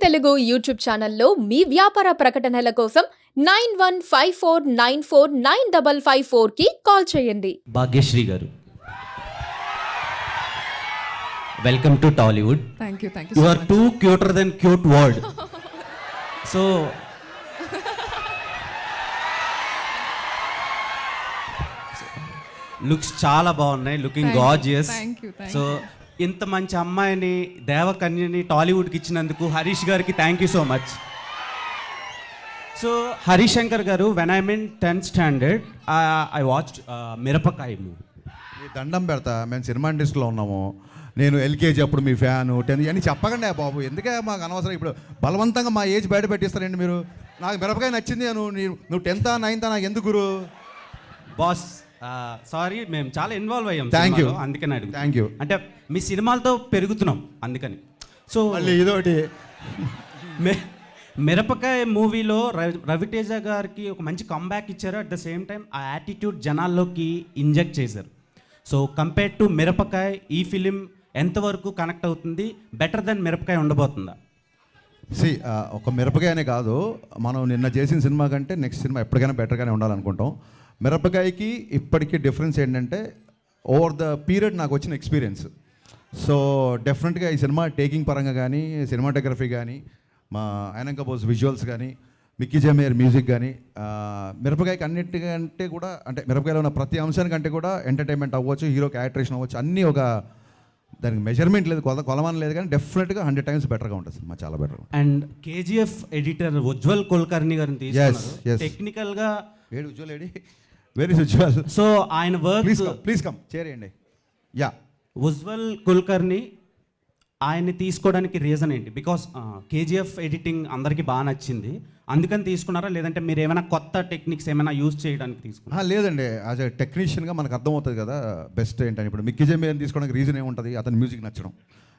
Telugu YouTube ఛానల్లో మీ వ్యాపార ప్రకటనల కోసం 9154949554 కి కాల్ చేయండి. భాగ్యశ్రీ గారు, welcome to Tollywood. Thank you You so are much. too cuter than cute word. So looks చాలా బాగున్నాయి, looking gorgeous. Thank you. So ఇంత మంచి అమ్మాయిని, దేవకన్యని టాలీవుడ్కి ఇచ్చినందుకు హరీష్ గారికి thank you so much. So Harishankar గారు, when I mean 10th standard I watch Mirapakaya movie. మీ దండం పెడతా, మేము సినిమా ఇండస్ట్రీలో ఉన్నాము. నేను ఎల్కేజీ అప్పుడు మీ ఫ్యాను 10 అని చెప్పకండి బాబు, ఎందుకే మాకు అనవసరం. ఇప్పుడు బలవంతంగా మా ఏజ్ బయట పెట్టిస్తారండి మీరు. నాకు మిరపకాయ నచ్చింది, నువ్వు 10th 9th నాకు ఎందుకు గురు? బాస్ సారీ, మేము చాలా ఇన్వాల్వ్ అయ్యాం. Thank you. అందుకని అడుగు. Thank you. అంటే మీ సినిమాలతో పెరుగుతున్నాం అందుకని. సో మళ్ళీ ఇదోటి. మిరపకాయ మూవీలో రవితేజ గారికి ఒక మంచి కంబ్యాక్ ఇచ్చారు. అట్ ద సేమ్ టైం ఆ యాటిట్యూడ్ జనాల్లోకి ఇంజెక్ట్ చేశారు. సో కంపేర్ టు మిరపకాయ, ఈ ఫిలిం ఎంతవరకు కనెక్ట్ అవుతుంది? బెటర్ దెన్ మిరపకాయ ఉండబోతుందా? ఒక మిరపకాయనే కాదు, మనం నిన్న చేసిన సినిమా కంటే నెక్స్ట్ సినిమా ఎప్పటికైనా బెటర్గానే ఉండాలనుకుంటాం. మిరపకాయకి ఇప్పటికీ డిఫరెన్స్ ఏంటంటే, ఓవర్ ద పీరియడ్ నాకు వచ్చిన ఎక్స్పీరియన్స్. సో డెఫినెట్గా ఈ సినిమా టేకింగ్ పరంగా కానీ, సినిమాటోగ్రఫీ కానీ, మా ఐనంక బోస్ విజువల్స్ కానీ, మిక్కీ జమేర్ మ్యూజిక్ కానీ, మిరపకాయకి అన్నిటికంటే కూడా, అంటే మిరపకాయలో ఉన్న ప్రతి అంశానికంటే కూడా ఎంటర్టైన్మెంట్ అవ్వచ్చు, హీరో క్యారెక్టరేషన్ అవ్వచ్చు, అన్నీ ఒక దానికి మెజర్మెంట్ లేదు, కొలమానం లేదు, కానీ డెఫినెట్గా 100 times బెటర్గా ఉంటుంది సినిమా, చాలా better. And KGF editor Ujjwal Kulkarni గారిని తీసుకున్నారు. టెక్నికల్గా వేడి Ujjwal AD, very Ujjwal. So ఆయన వర్క్, ప్లీజ్ కమ్ చేయండి. యా, ఉజ్వల్ కుల్కర్ని ఆయన్ని తీసుకోవడానికి రీజన్ ఏంటి? బికాస్ కేజీఎఫ్ ఎడిటింగ్ అందరికీ బాగా నచ్చింది, అందుకని తీసుకున్నారా? లేదంటే మీరు ఏమైనా కొత్త టెక్నిక్స్ ఏమైనా యూజ్ చేయడానికి తీసుకున్నారా? లేదండి, యాజ్ ఎ టెక్నీషియన్గా మనకు అర్థమవుతుంది కదా బెస్ట్ ఏంటని. ఇప్పుడు మిక్కీ జమేర్ని తీసుకోవడానికి రీజన్ ఏముంటుంది? అతని మ్యూజిక్ నచ్చడం,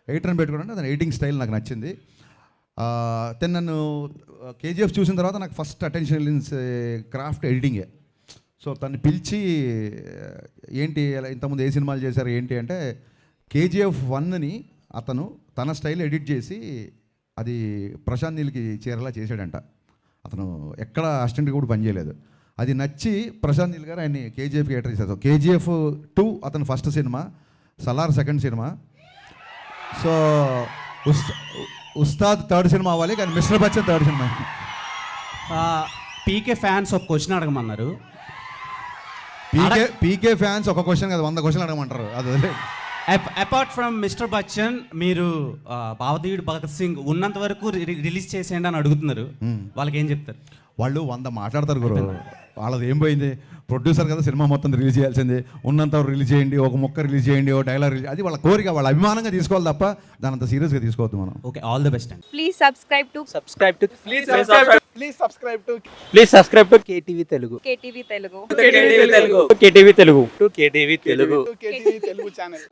ఎడిటర్ని పెట్టుకోవడానికి అతని ఎడిటింగ్ స్టైల్ నాకు నచ్చింది. దెన్ నన్ను కేజీఎఫ్ చూసిన తర్వాత నాకు ఫస్ట్ అటెన్షన్ క్రాఫ్ట్ ఎడిటింగే. సో తను పిలిచి, ఏంటి ఇంతకుముందు ఏ సినిమాలు చేశారు ఏంటి అంటే, కేజీఎఫ్ 1ని అతను తన స్టైల్ ఎడిట్ చేసి అది ప్రశాంత్ నీల్కి చేరేలా చేశాడంట. అతను ఎక్కడ అసిస్టెంట్గా కూడా పనిచేయలేదు. అది నచ్చి ప్రశాంత్ నీల్ గారు ఆయన్ని కేజీఎఫ్కి ఎడిట్ చేశారు. కేజీఎఫ్ 2 అతను first cinema, Salaar second cinema. So Ustaad third cinema అవ్వాలి, కానీ mister Bachchan third cinema. PK fans ఒక క్వశ్చన్ అడగమన్నారు. పీకే ఫ్యాన్స్ ఒక క్వశ్చన్ కదా, 100 క్వశ్చన్లు అడగమంటారు. అది అపార్ట్ ఫ్రమ్ మిస్టర్ బచ్చన్, మీరు భావదేవుడు భగత్ సింగ్ ఉన్నంత వరకు రిలీజ్ చేసేయండి అని అడుగుతున్నారు. వాళ్ళకి ఏం చెప్తారు? వాళ్ళు 100 మాట్లాడతారు గురు, వాళ్ళది ఏం పోయింది? ప్రొడ్యూసర్ కదా, సినిమా మొత్తం రిలీజ్ చేయాల్సింది, ఉన్నంత రిలీజ్ చేయండి, ఒక మొక్క రిలీజ్ చేయండి, ఒక డైలాగ్ రిలీజ్, అది వాళ్ళ కోరిక, వాళ్ళ అభిమానంగా తీసుకోవాలి తప్ప దాని అంత సీరియస్గా తీసుకోవద్దు మనం. ఓకే, ఆల్ ది బెస్ట్ అండి. Please subscribe to KTV Telugu. KTV Telugu. KTV Telugu channel.